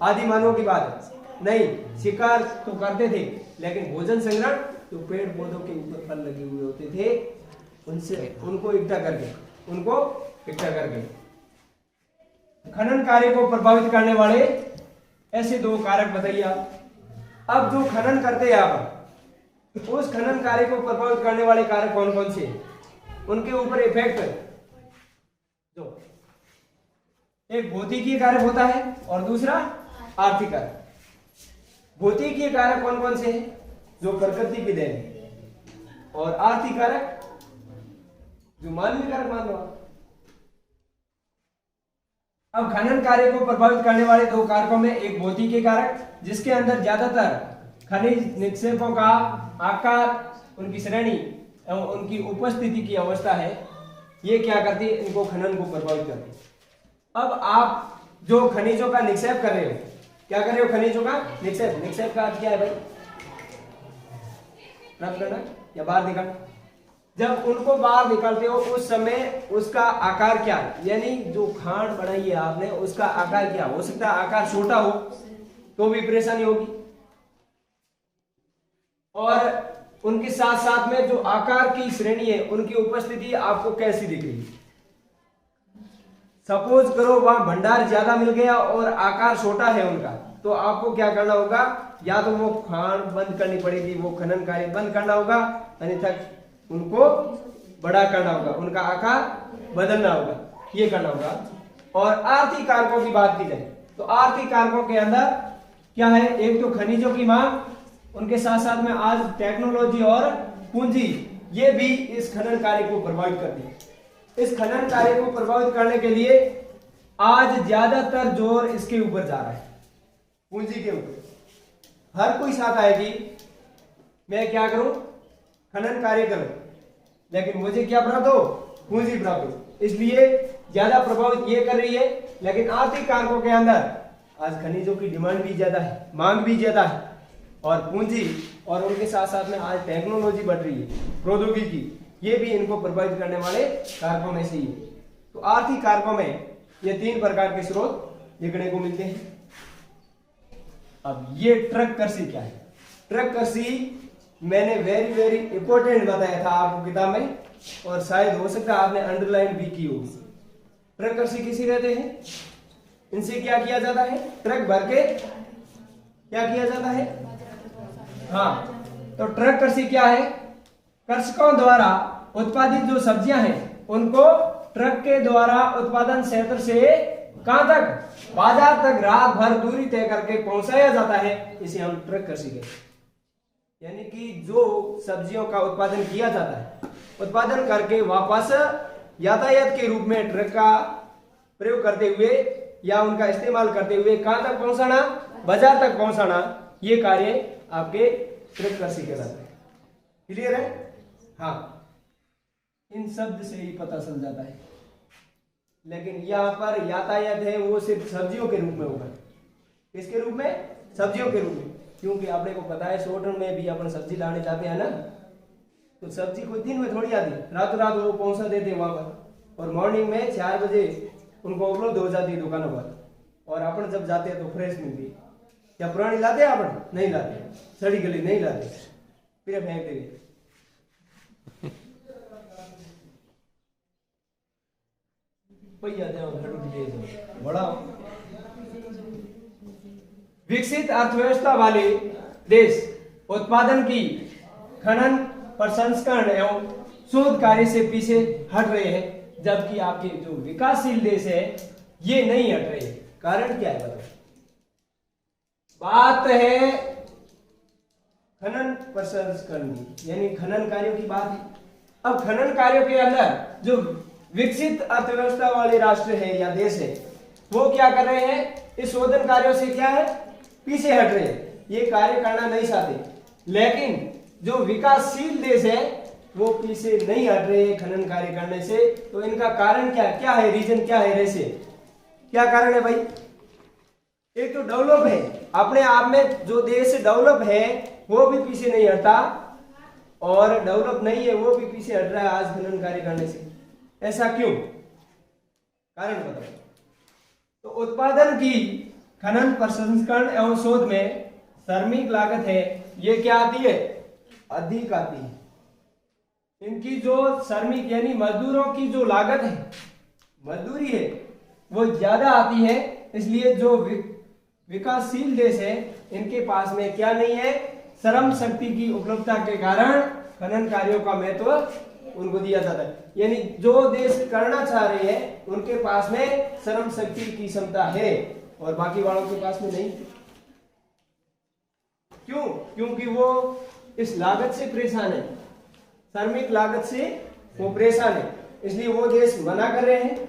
आदि मानवों की बात है। नहीं, शिकार तो करते थे लेकिन भोजन संग्रहण तो पेड़ पौधों के ऊपर फल लगे हुए होते थे, उनसे उनको इकट्ठा करके खनन कार्य को प्रभावित करने वाले ऐसे दो कारक बताइए आप। अब जो खनन करते हैं आप, उस खनन कार्य को प्रभावित करने वाले कारक कौन कौन से हैं? उनके ऊपर इफेक्ट जो एक भौतिकीय कारक होता है और दूसरा आर्थिक कारक। भौतिकीय कारक कौन कौन से हैं? जो प्रकृति की देन है, और आर्थिक कारक जो मानवीय कारक मान लो आप। अब खनन कार्य को प्रभावित करने वाले दो कारकों में एक भौतिकीय कारक जिसके अंदर ज्यादातर खनिज निक्षेपों का आकार, उनकी श्रेणी एवं उनकी उपस्थिति की अवस्था है, ये क्या करती है? इनको खनन को प्रभावित करती है। अब आप जो खनिजों का निक्षेप कर रहे हो, क्या कर रहे हो? खनिजों का निक्षेप। निक्षेप का अर्थ क्या है भाई? प्राप्त करना या बाहर निकालना। जब उनको बाहर निकालते हो उस समय उसका आकार क्या है? यानी जो खान बनाई है आपने, उसका आकार क्या हो सकता है? आकार छोटा हो तो भी परेशानी होगी, और उनके साथ साथ में जो आकार की श्रेणी है उनकी उपस्थिति आपको कैसी दिख रही है? सपोज करो वहां भंडार ज्यादा मिल गया और आकार छोटा है उनका, तो आपको क्या करना होगा? या तो वो खान बंद करनी पड़ेगी, वो खनन कार्य बंद करना होगा, अन्यथा उनको बड़ा करना होगा, उनका आकार बदलना होगा, ये करना होगा। और आर्थिक कारकों की बात की जाए तो आर्थिक कारकों के अंदर क्या है? एक तो खनिजों की मांग, उनके साथ साथ में आज टेक्नोलॉजी और पूंजी, ये भी इस खनन कार्य को प्रभावित करती है। इस खनन कार्य को प्रभावित करने के लिए आज ज्यादातर जोर इसके ऊपर जा रहा है, पूंजी के ऊपर। हर कोई चाहता है कि मैं क्या करूं? खनन कार्य करूं, लेकिन मुझे क्या प्राप्त हो? पूंजी प्राप्त हो। इसलिए ज्यादा प्रभावित ये कर रही है। लेकिन आर्थिक कारकों के अंदर आज खनिजों की डिमांड भी ज्यादा है, मांग भी ज्यादा है, और पूंजी और उनके साथ साथ में आज टेक्नोलॉजी बढ़ रही है, प्रौद्योगिकी, ये भी इनको प्रभावित करने वाले कारकों में से ही है। तो आर्थिक कारकों में ये तीन प्रकार के स्रोत देखने को मिलते हैं। अब ये ट्रक कृषि क्या है? ट्रक कृषि मैंने वेरी वेरी इंपॉर्टेंट बताया था आपको किताब में, और शायद हो सकता है आपने अंडरलाइन भी की होगी। ट्रक कृषि किसी रहते हैं, इनसे क्या किया जाता है? ट्रक भर के क्या किया जाता है? हाँ, तो ट्रक कृषि क्या है? कृषकों द्वारा उत्पादित जो सब्जियां हैं उनको ट्रक के द्वारा उत्पादन क्षेत्र से कहां तक? बाजार तक रात भर दूरी तय करके पहुंचाया जाता है, इसे हम ट्रक कृषि कहते हैं। यानी कि जो सब्जियों का उत्पादन किया जाता है, उत्पादन करके वापस यातायात के रूप में ट्रक का प्रयोग करते हुए या उनका इस्तेमाल करते हुए कहां तक पहुंचाना? बाजार तक पहुंचाना, ये कार्य आपके ट्रक कृषि कहलाता है। क्लियर है? हाँ, इन शब्द से ही पता चल जाता है। लेकिन यहाँ पर यातायात है वो सिर्फ सब्जियों के रूप में होगा। किसके रूप में? सब्जियों के रूप में। क्योंकि आपने को पता है शॉर्ट में भी अपन सब्जी लाने जाते हैं ना, तो सब्जी कोई दिन में थोड़ी आती, रातों रात वो पहुंचा देते हैं वहां पर, और मॉर्निंग में 4 बजे उनको उपलब्ध हो जाती है दुकानों पर, और अपन जब जाते हैं तो फ्रेश मिलती है। क्या पुरानी लाते हैं अपन? नहीं लाते, सड़ी गली नहीं लाते, फिर फेंक देंगे। बड़ा विकसित अर्थव्यवस्था वाले देश उत्पादन की खनन, प्रसंस्करण एवं शोध कार्य से पीछे हट रहे हैं, जबकि आपके जो विकासशील देश है ये नहीं हट रहे। कारण क्या है बताओ? बात है खनन प्रसंस्करण की, यानी खनन कार्यों की बात है। अब खनन कार्यों के अंदर जो विकसित अर्थव्यवस्था वाले राष्ट्र है या देश है, वो क्या कर रहे हैं, इस शोधन कार्यों से क्या है, पीछे हट रहे हैं, ये कार्य करना नहीं चाहते। लेकिन जो विकासशील देश है वो पीछे नहीं हट रहे खनन कार्य करने से। तो इनका कारण क्या है, रीजन क्या है, ऐसे क्या कारण है भाई? एक तो डेवलप है, अपने आप में जो देश डेवलप है वो भी पीछे नहीं हटता, और डेवलप नहीं है वो भी पीछे हट रहा है आज खनन कार्य करने से। ऐसा क्यों, कारण बताओ। तो उत्पादन की खनन प्रसंस्करण एवं शोध में श्रमिक लागत है, ये क्या आती है, अधिक आती है। इनकी जो श्रमिक यानी मजदूरों की जो लागत है, मजदूरी है, वो ज्यादा आती है। इसलिए जो विकासशील देश है इनके पास में क्या नहीं है, श्रम शक्ति की उपलब्धता के कारण खनन कार्यों का महत्व उनको दिया जाता है। यानी जो देश करना चाह रहे हैं उनके पास में श्रम शक्ति की क्षमता है और बाकी वालों के पास में नहीं। क्यों? क्योंकि वो इस लागत से परेशान है, श्रमिक लागत से वो परेशान है, इसलिए वो देश मना कर रहे हैं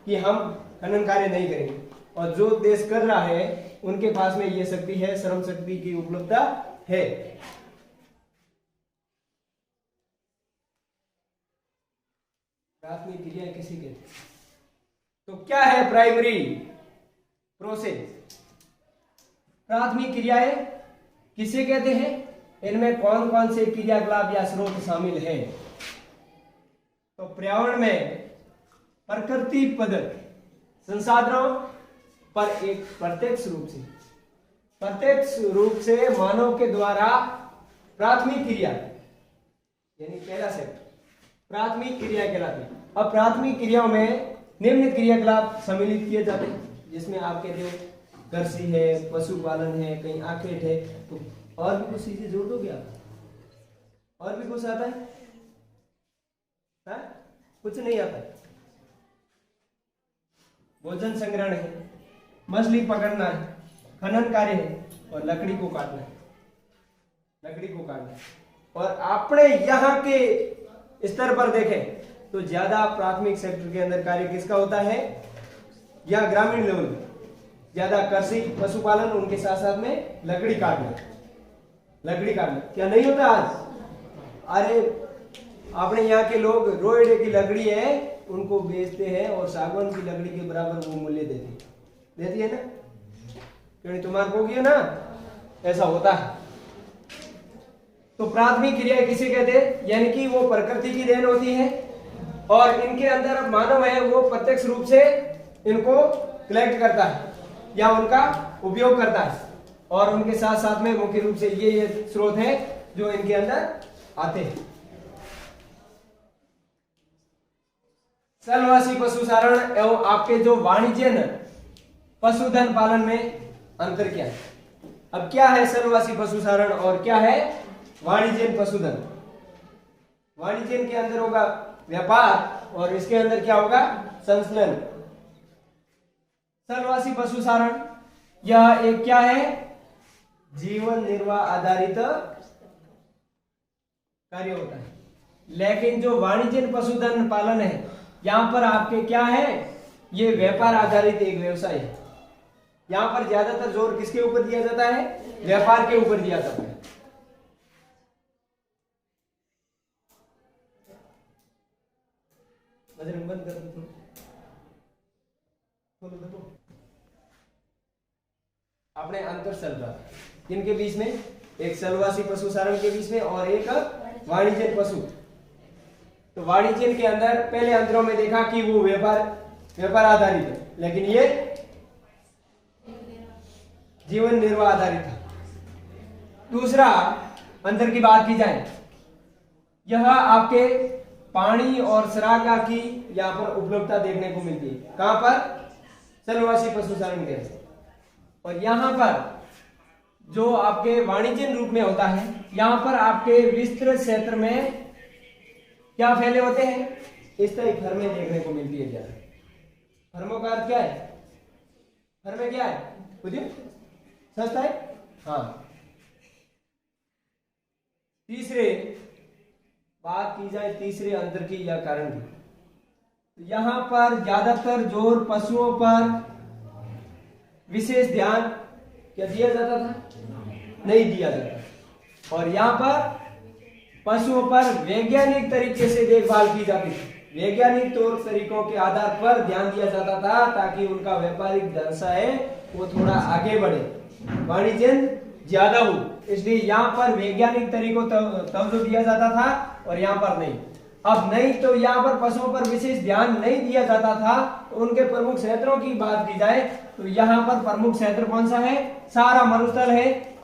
कि हम खनन कार्य नहीं करेंगे। और जो देश कर रहा है उनके पास में ये शक्ति है, श्रम शक्ति की उपलब्धता है। प्राथमिक क्रिया किसी के, तो क्या है प्राइमरी प्रोसेस? प्राथमिक क्रियाएं किसे कहते हैं, इनमें कौन कौन से क्रियाकलाप या स्रोत शामिल है? तो पर्यावरण में प्रकृति प्रदत्त संसाधनों पर एक प्रत्यक्ष रूप से मानव के द्वारा प्राथमिक क्रिया, यानी पहला सेट प्राथमिक क्रिया कहलाती है। अब प्राथमिक क्रियाओं में निम्न क्रियाकलाप सम्मिलित किए जाते हैं, जिसमें आपके जो कृषि है, पशुपालन है, कहीं आखेट है, तो और भी कुछ चीजें जोड़ दोगे आप? और भी कुछ आता है? कुछ नहीं आता। भोजन संग्रहण है, मछली पकड़ना है, खनन कार्य है, और लकड़ी को काटना है, और अपने यहाँ के स्तर पर देखें तो ज्यादा प्राथमिक सेक्टर के अंदर कार्य किसका होता है, या ग्रामीण लेवल में ज्यादा कृषि, पशुपालन, उनके साथ साथ में लकड़ी काटना क्या नहीं होता आज? अरे अपने यहाँ के लोग रोएडे की लकड़ी है उनको बेचते हैं और सागवान की लकड़ी के बराबर वो मूल्य देती है ना, क्यों तुम्हारे को ना, ऐसा होता है। तो प्राथमिक क्रिया किसे कहते हैं, यानी कि वो प्रकृति की देन होती है और इनके अंदर मानव है वो प्रत्यक्ष रूप से इनको कलेक्ट करता है या उनका उपयोग करता है, और उनके साथ साथ में मुख्य रूप से ये स्रोत है जो इनके अंदर आते हैं। स्थलवासी पशुचारण एवं आपके जो वाणिज्य पशुधन पालन में अंतर क्या है? अब क्या है स्थलवासी पशुचारण और क्या है वाणिज्य पशुधन? वाणिज्य के अंदर होगा व्यापार और इसके अंदर क्या होगा, संचलन। स्थलवासी पशुचारण यह एक क्या है, जीवन निर्वाह आधारित कार्य होता है। लेकिन जो वाणिज्य पशुधन पालन है यहां पर आपके क्या है, ये व्यापार आधारित एक व्यवसाय है। यहां पर ज्यादातर जोर किसके ऊपर दिया जाता है, व्यापार के ऊपर दिया जाता है। बंद कर दो, अपने अंतर चल रहा है किनके बीच में, एक स्थलवासी पशुचारण के बीच में और एक वाणिज्य पशु। तो वाणिज्य के अंदर पहले अंतरों में देखा कि वो व्यापार आधारित है, लेकिन ये जीवन निर्वाह आधारित है। दूसरा अंतर की बात की जाए, यह आपके पानी और सरागा की यहाँ पर उपलब्धता देखने को मिलती है। कहां पर, स्थलवासी पशुचारण के अंदर। और यहाँ पर जो आपके वाणिज्य रूप में होता है, यहाँ पर आपके विस्तृत क्षेत्र में क्या फैले होते हैं, इस तरह फर्में देखने को मिलती है। ज्यादा फर्मों का अर्थ क्या है, फर्में क्या है, बुझे सस्ता है। हाँ, तीसरे बात की जाए तीसरे अंतर की या कारण की, यहां पर ज्यादातर जोर पशुओं पर विशेष ध्यान क्या दिया जाता था? नहीं दिया जाता। और यहाँ पर पशुओं पर वैज्ञानिक तरीके से देखभाल की जाती थी। वैज्ञानिक तौर तरीकों के आधार पर ध्यान दिया जाता था ताकि उनका व्यापारिक व्यवसाय वो थोड़ा आगे बढ़े, वाणिज्य ज्यादा हो। इसलिए यहाँ पर वैज्ञानिक तरीकों तवज्जो दिया जाता था और यहाँ पर नहीं। अब नहीं तो यहाँ पर पशुओं पर विशेष ध्यान नहीं दिया जाता था। तो उनके प्रमुख क्षेत्रों की बात की जाए तो यहाँ पर प्रमुख क्षेत्र कौन सा है? सारा मरुस्थल है,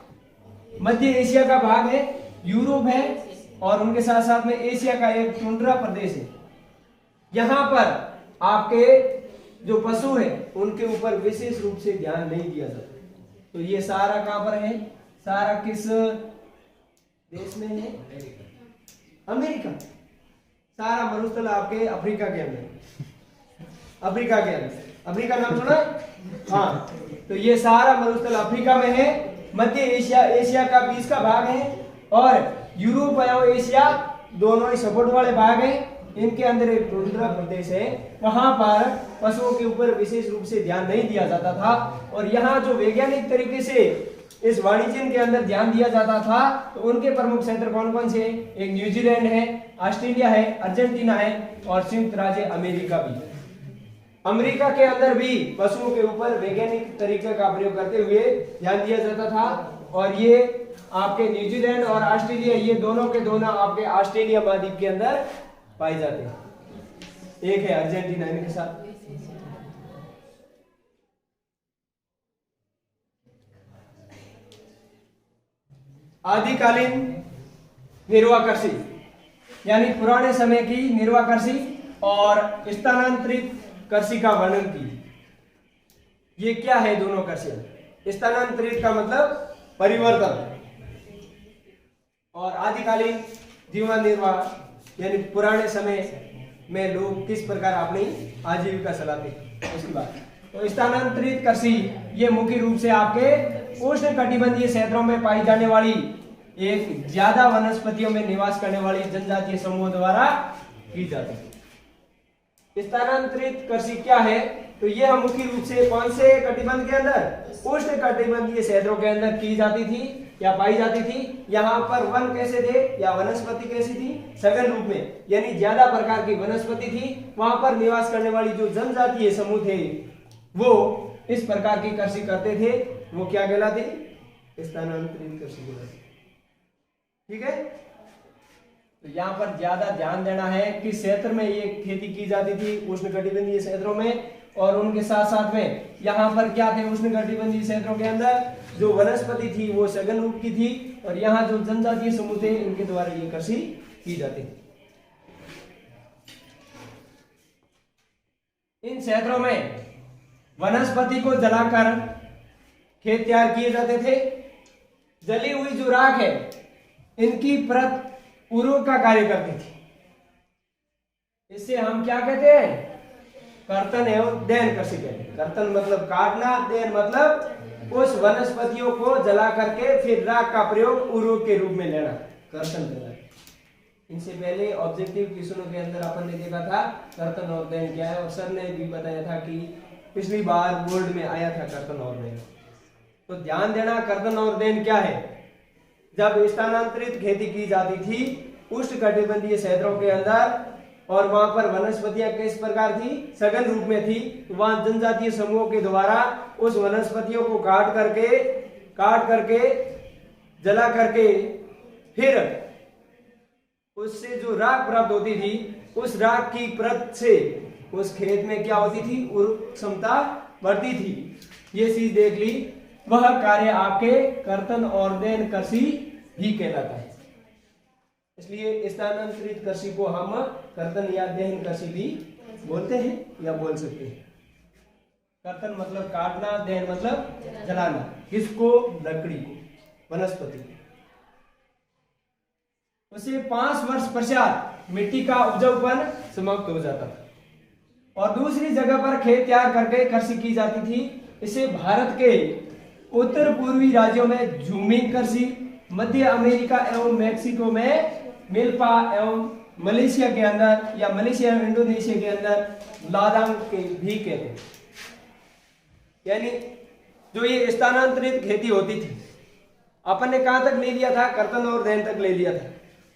मध्य एशिया का भाग है, यूरोप है और उनके साथ साथ में एशिया का एक टुंड्रा प्रदेश है। यहाँ पर आपके जो पशु है उनके ऊपर विशेष रूप से ध्यान नहीं दिया जाता। तो ये सारा कहां पर है? सारा किस देश में है? अमेरिका। सारा मरुस्थल आपके अफ्रीका के अंदर, अफ्रीका के अंदर। अफ्रीका नाम सुना? हाँ, तो ये सारा मरुस्थल अफ्रीका में है। मध्य एशिया, एशिया का 20 का भाग है और यूरोप एवं एशिया दोनों ही सपोर्ट वाले भाग हैं। इनके अंदर एक टुंड्रा प्रदेश है, वहां पर पशुओं के ऊपर विशेष रूप से ध्यान नहीं दिया जाता था। और यहाँ जो वैज्ञानिक तरीके से इस वाणिज्य के अंदर ध्यान दिया जाता था तो उनके प्रमुख क्षेत्र कौन कौन से? एक न्यूजीलैंड है, ऑस्ट्रेलिया है, अर्जेंटीना है और संयुक्त राज्य अमेरिका भी। अमेरिका के अंदर भी पशुओं के ऊपर वैज्ञानिक तरीके का प्रयोग करते हुए ध्यान दिया जाता था। और ये आपके न्यूजीलैंड और ऑस्ट्रेलिया, ये दोनों के दोनों आपके ऑस्ट्रेलिया महाद्वीप के अंदर पाए जाते हैं। एक है अर्जेंटीना इनके साथ। आदिकालीन निर्वाह कृषि यानी पुराने समय की निर्वाह कृषि और स्थानांतरित कृषि का वर्णन की। ये क्या है दोनों कृषि? स्थानांतरित का मतलब परिवर्तन और आदिकालीन जीवन निर्वाह यानी पुराने समय में लोग किस प्रकार अपनी आजीविका चलाते उसकी बात। तो स्थानांतरित कृषि ये मुख्य रूप से आपके उष्ण कटिबंधीय क्षेत्रों में पाई जाने वाली एक ज्यादा वनस्पतियों में निवास करने वाली जनजातीय समूह द्वारा की जाती है। स्थानांतरित कृषि क्या है? तो यह मुख्य रूप से कौन से कटिबंध के अंदर? उष्ण कटिबंधीय क्षेत्रों के अंदर की जाती थी या पाई जाती थी। यहाँ पर वन कैसे थे या वनस्पति कैसी थी? सघन रूप में, यानी ज्यादा प्रकार की वनस्पति थी। वहां पर निवास करने वाली जो जनजातीय समूह थे वो इस प्रकार की कृषि करते थे। वो क्या कहलाती? स्थानांतरित कृषि कहलाती। ठीक है, तो यहाँ पर ज्यादा ध्यान देना है कि क्षेत्र में ये खेती की जाती थी उष्णकटिबंधीय क्षेत्रों में। और उनके साथ साथ में यहाँ पर क्या थे? उष्णकटिबंधीय क्षेत्रों के अंदर जो वनस्पति थी वो सघन रूप की थी और यहाँ जो जनजातीय समूह थे इनके द्वारा ये कृषि की जाती थी। इन क्षेत्रों में वनस्पति को जलाकर खेत तैयार किए जाते थे। जली हुई जो राख है इनकी परत उर्वरक का कार्य करती थी। इसे हम क्या कहते हैं? कर्तन एवं दहन कृषि कहते हैं। कर्तन मतलब काटना, दहन मतलब उस वनस्पतियों को जला करके फिर राख का प्रयोग उर्वरक के रूप में लेना, कर्तन कहलाता है। इनसे पहले ऑब्जेक्टिव क्वेश्चनों के अंदर अपन ने देखा था कर्तन और दहन क्या है और सर ने भी बताया था कि पिछली बार बोर्ड में आया था कर्तन और दहन। तो ध्यान देना कर्तन और दहन क्या है। जब स्थानांतरित खेती की जाती थी उष्णकटिबंधीय क्षेत्रों के अंदर और वहां पर वनस्पतियां किस प्रकार थी? सघन रूप में थी। वहां जनजातीय समूहों के द्वारा उस वनस्पतियों को काट करके जला करके फिर उससे जो राख प्राप्त होती थी उस राख की परत से उस खेत में क्या होती थी? उर्वरक क्षमता बढ़ती थी। ये चीज देख ली। वह कार्य आपके कर्तन और दहन कृषि ही कहलाता है। इसलिए स्थानांतरित कृषि को हम कर्तन या दहन कृषि भी बोलते हैं या बोल सकते हैं। कर्तन मतलब काटना, दहन मतलब जलाना। किसको? लकड़ी को, वनस्पति को। उसे 5 वर्ष पश्चात मिट्टी का उपजाऊपन समाप्त हो जाता था और दूसरी जगह पर खेत तैयार करके कृषि की जाती थी। इसे भारत के उत्तर पूर्वी राज्यों में झूमिंग कृषि, मध्य अमेरिका एवं मैक्सिको में मिल्पा एवं मलेशिया के अंदर या मलेशिया और इंडोनेशिया के अंदर लादांग के भी कहते हैं। यानी जो ये स्थानांतरित खेती होती थी, अपन ने कहां तक ले लिया था, कर्तन और देन तक ले लिया था।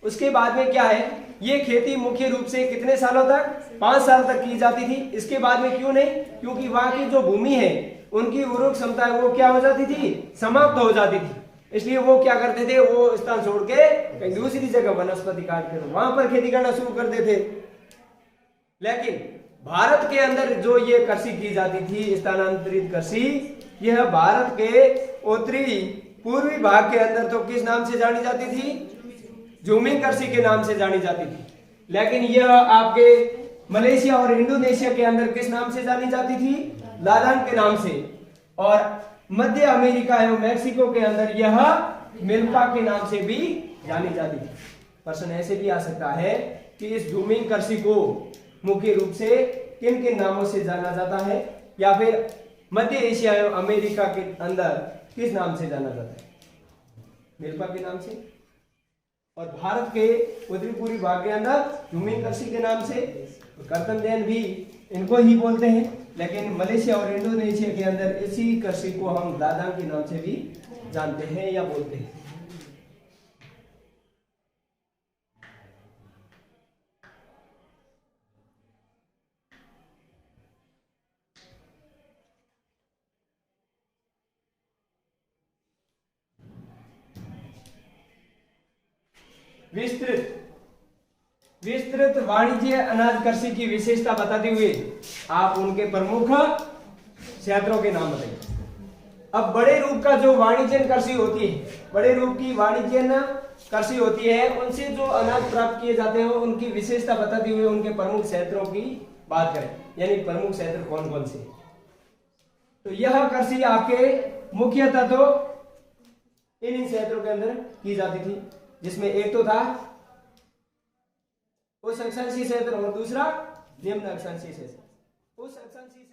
उसके बाद में क्या है, ये खेती मुख्य रूप से कितने सालों तक, 5 साल तक की जाती थी। इसके बाद में क्यों नहीं, क्योंकि वहां की जो भूमि है उनकी उर्वरक क्षमता है वो क्या हो जाती थी, समाप्त हो जाती थी। इसलिए वो क्या करते थे, वो स्थान छोड़ के कहीं दूसरी जगह वनस्पति काट कर वहां पर खेती करना शुरू कर देते। लेकिन भारत के अंदर जो ये कृषि की जाती थी, स्थानांतरित कृषि, यह भारत के उत्तरी पूर्वी भाग के अंदर तो किस नाम से जानी जाती थी, झूमिंग कृषि के नाम से जानी जाती थी। लेकिन यह आपके मलेशिया और इंडोनेशिया के अंदर किस नाम से जानी जाती थी, लादांग के नाम से। और मध्य अमेरिका एवं मैक्सिको के अंदर यह मिल्पा के नाम से भी जानी जाती थी। प्रश्न ऐसे भी आ सकता है कि इस झूमिंग कृषि को मुख्य रूप से किन किन नामों से जाना जाता है, या फिर मध्य एशिया एवं अमेरिका के अंदर किस नाम से जाना जाता है, मिल्पा के नाम से। और भारत के उत्तरी पूर्वी भाग के अंदर झूमिंग कृषि के नाम से, कर्तन देन भी इनको ही बोलते हैं। लेकिन मलेशिया और इंडोनेशिया के अंदर इसी कृषि को हम लादांग के नाम से भी जानते हैं या बोलते हैं। विस्तृत वाणिज्य अनाज कृषि की विशेषता बताते हुए आप उनके प्रमुख क्षेत्रों के नाम बताइए। अब बड़े रूप का जो वाणिज्य कृषि होती है, बड़े रूप की वाणिज्य कृषि होती है, उनसे जो अनाज प्राप्त किए जाते हैं उनकी विशेषता बताते हुए उनके प्रमुख क्षेत्रों की बात करें, यानी प्रमुख क्षेत्र कौन कौन से। तो यह कृषि आपके मुख्यतः तो इन क्षेत्रों के अंदर की जाती थी, जिसमें एक तो था उच्च अक्षांशीय क्षेत्र और दूसरा निम्न अक्षांशीय क्षेत्र। उच्च अक्षांशीय